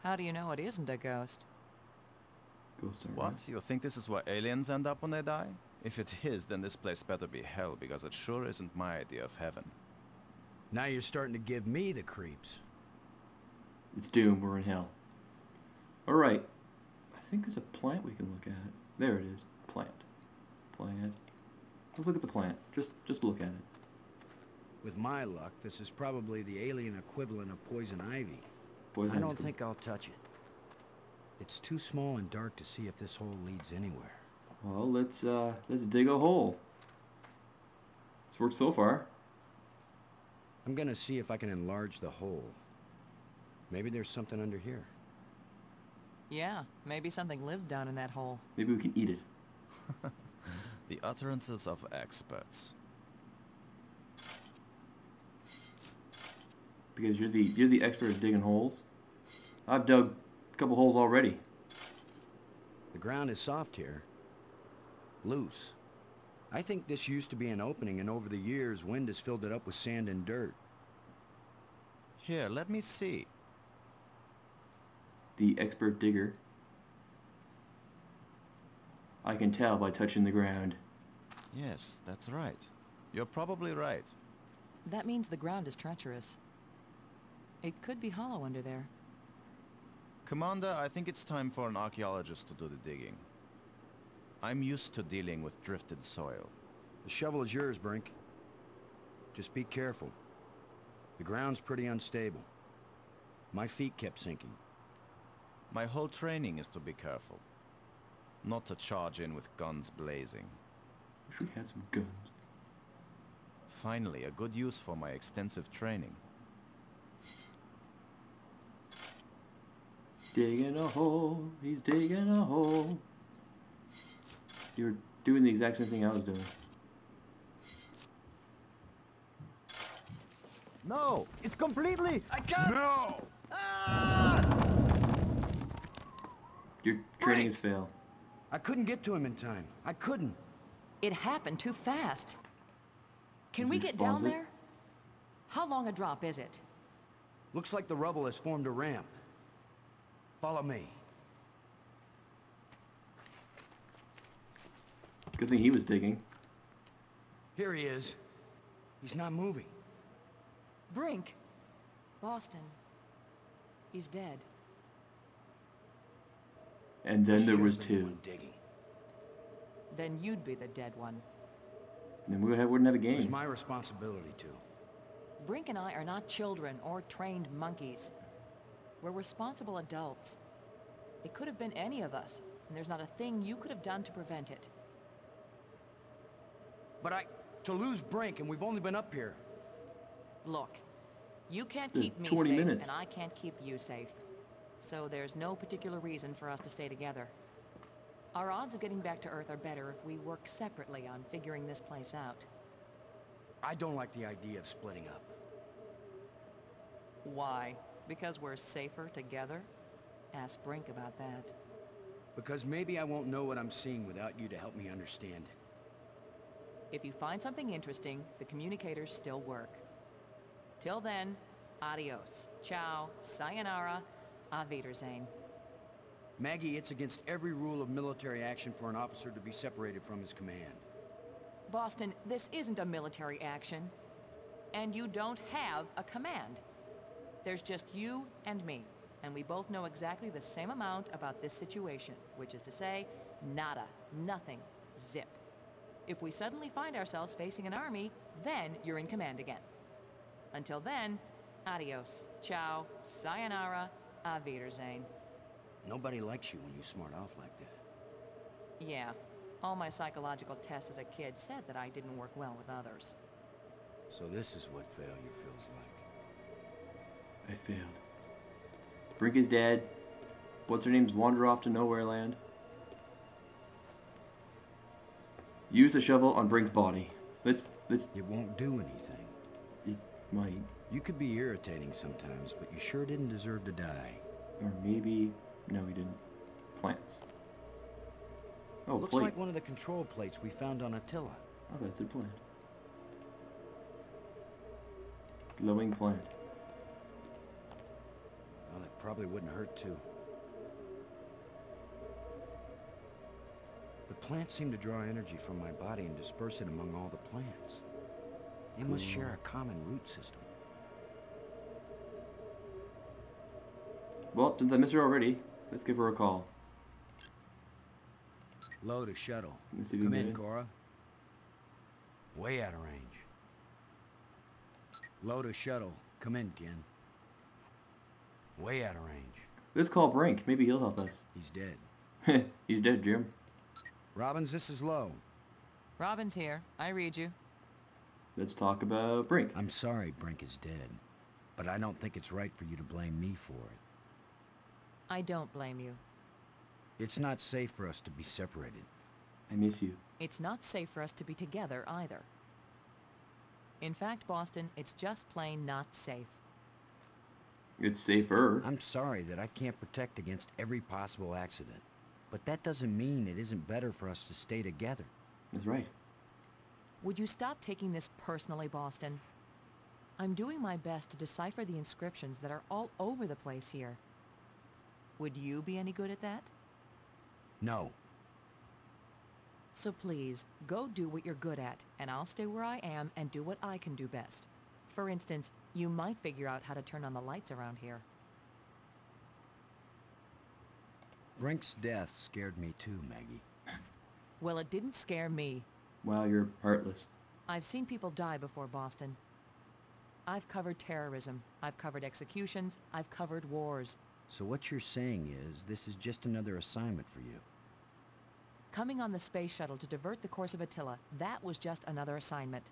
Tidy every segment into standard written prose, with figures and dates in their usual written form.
How do you know it isn't a ghost? Ghosts are What? You think this is where aliens end up when they die? If it is, then this place better be hell, because it sure isn't my idea of heaven. Now you're starting to give me the creeps. It's doom. We're in hell. All right. I think there's a plant we can look at. There it is. Plant. Plant. Let's look at the plant. Just look at it. With my luck, this is probably the alien equivalent of poison ivy. Poison I don't ivy. think I'll touch it. It's too small and dark to see if this hole leads anywhere. Well, let's dig a hole. It's worked so far. I'm gonna see if I can enlarge the hole. Maybe there's something under here. Yeah, maybe something lives down in that hole. Maybe we can eat it. The utterances of experts. Because you're the expert at digging holes. I've dug a couple holes already. The ground is soft here. Loose. I think this used to be an opening, and over the years, wind has filled it up with sand and dirt. Here, let me see. The expert digger. I can tell by touching the ground. Yes, that's right. You're probably right. That means the ground is treacherous. It could be hollow under there. Commander, I think it's time for an archaeologist to do the digging. I'm used to dealing with drifted soil. The shovel is yours, Brink. Just be careful. The ground's pretty unstable. My feet kept sinking. My whole training is to be careful. Not to charge in with guns blazing. Wish we had some guns. Finally, a good use for my extensive training. Digging a hole, he's digging a hole. You were doing the exact same thing I was doing. No, it's completely. I can't! No! Your training has failed. I couldn't get to him in time. I couldn't. It happened too fast. Can Did we we get pause down it? there? How long a drop is it? Looks like the rubble has formed a ramp. Follow me. Good thing he was digging. Here he is. He's not moving. Brink. Boston. He's dead. And then there Should've was been two. the one digging. Then you'd be the dead one. And then we wouldn't have a It was game. my responsibility to. Brink and I are not children or trained monkeys. We're responsible adults. It could have been any of us, and there's not a thing you could have done to prevent it. But to lose Brink, and we've only been up here. Look, you can't Been keep me 20 safe, minutes. and I can't keep you safe. So there's no particular reason for us to stay together. Our odds of getting back to Earth are better if we work separately on figuring this place out. I don't like the idea of splitting up. Why? Because we're safer together? Ask Brink about that. Because maybe I won't know what I'm seeing without you to help me understand it. If you find something interesting, the communicators still work. Till then, adios, ciao, sayonara, auf Wiedersehen. Maggie, it's against every rule of military action for an officer to be separated from his command. Boston, this isn't a military action. And you don't have a command. There's just you and me. And we both know exactly the same amount about this situation, which is to say, nada, nothing, zip. If we suddenly find ourselves facing an army, then you're in command again. Until then, adios, ciao, sayonara, auf Wiedersehen. Nobody likes you when you smart off like that. Yeah, all my psychological tests as a kid said that I didn't work well with others. So this is what failure feels like. I failed. Brink is dead. What's her name's wander off to nowhere land. Use the shovel on Brink's body. Let's. It won't do anything. It might. You could be irritating sometimes, but you sure didn't deserve to die. Or maybe. No, he didn't. Plants. Oh, Looks plate. like one of the control plates we found on Attila. Oh, that's a plant. Glowing plant. Well, it probably wouldn't hurt too. The plants seem to draw energy from my body and disperse it among all the plants. They must share a common root system. Well, since I missed her already, let's give her a call. Load a shuttle. Let's see if we Come can get in, it. Cora. Way out of range. Load a shuttle. Come in, Ken. Way out of range. Let's call Brink. Maybe he'll help us. He's dead. He's dead, Jim. Robbins, this is Low. Robin's here. I read you. Let's talk about Brink. I'm sorry Brink is dead, but I don't think it's right for you to blame me for it. I don't blame you. It's not safe for us to be separated. I miss you. It's not safe for us to be together either. In fact, Boston, it's just plain not safe. It's safer. I'm sorry that I can't protect against every possible accident, but that doesn't mean it isn't better for us to stay together. That's right. Would you stop taking this personally, Boston? I'm doing my best to decipher the inscriptions that are all over the place here. Would you be any good at that? No. So please, go do what you're good at, and I'll stay where I am and do what I can do best. For instance, you might figure out how to turn on the lights around here. Brink's death scared me too, Maggie. Well, it didn't scare me. Wow, you're heartless. I've seen people die before, Boston. I've covered terrorism. I've covered executions. I've covered wars. So what you're saying is this is just another assignment for you. Coming on the space shuttle to divert the course of Attila, that was just another assignment.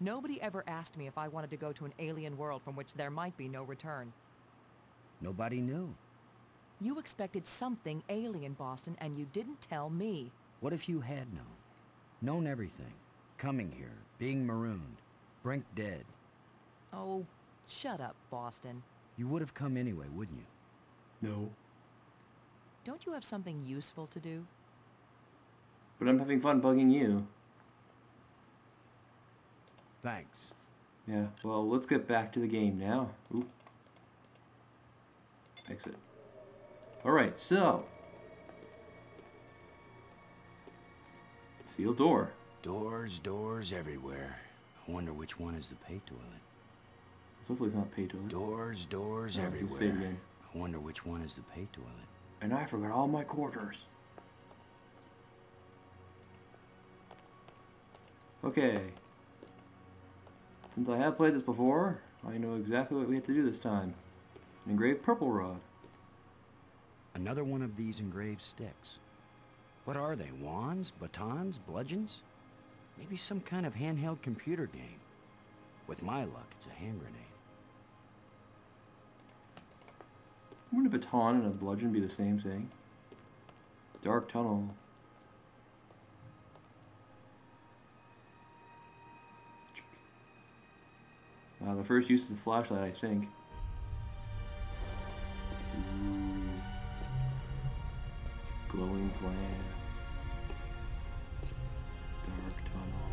Nobody ever asked me if I wanted to go to an alien world from which there might be no return. Nobody knew. You expected something alien, Boston, and you didn't tell me. What if you had known? Known everything. Coming here, being marooned, Brink dead. Oh, shut up, Boston. You would have come anyway, wouldn't you? No. Don't you have something useful to do? But I'm having fun bugging you. Thanks. Yeah, well, let's get back to the game now. Oop. Exit. Alright, so. Sealed door. Doors everywhere. I wonder which one is the pay toilet. Hopefully it's not pay toilets. Doors Oh, you say it everywhere. again. I wonder which one is the pay toilet. And I forgot all my quarters. Okay. Since I have played this before, I know exactly what we have to do this time. An engraved purple rod. Another one of these engraved sticks. What are they? Wands? Batons? Bludgeons? Maybe some kind of handheld computer game. With my luck, it's a hand grenade. Wouldn't a baton and a bludgeon be the same thing? Dark tunnel. The first use is the flashlight, I think. Ooh. Glowing plants. Dark tunnel.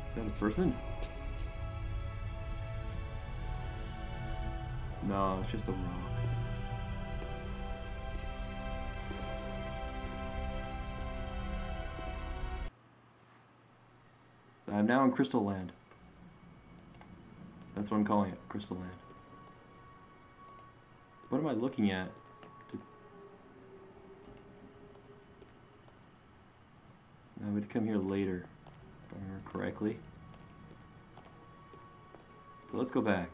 Is that a person? No, it's just a rock. I'm now in Crystal Land. That's what I'm calling it, Crystal Land. What am I looking at? I would come here later, if I remember correctly. So let's go back.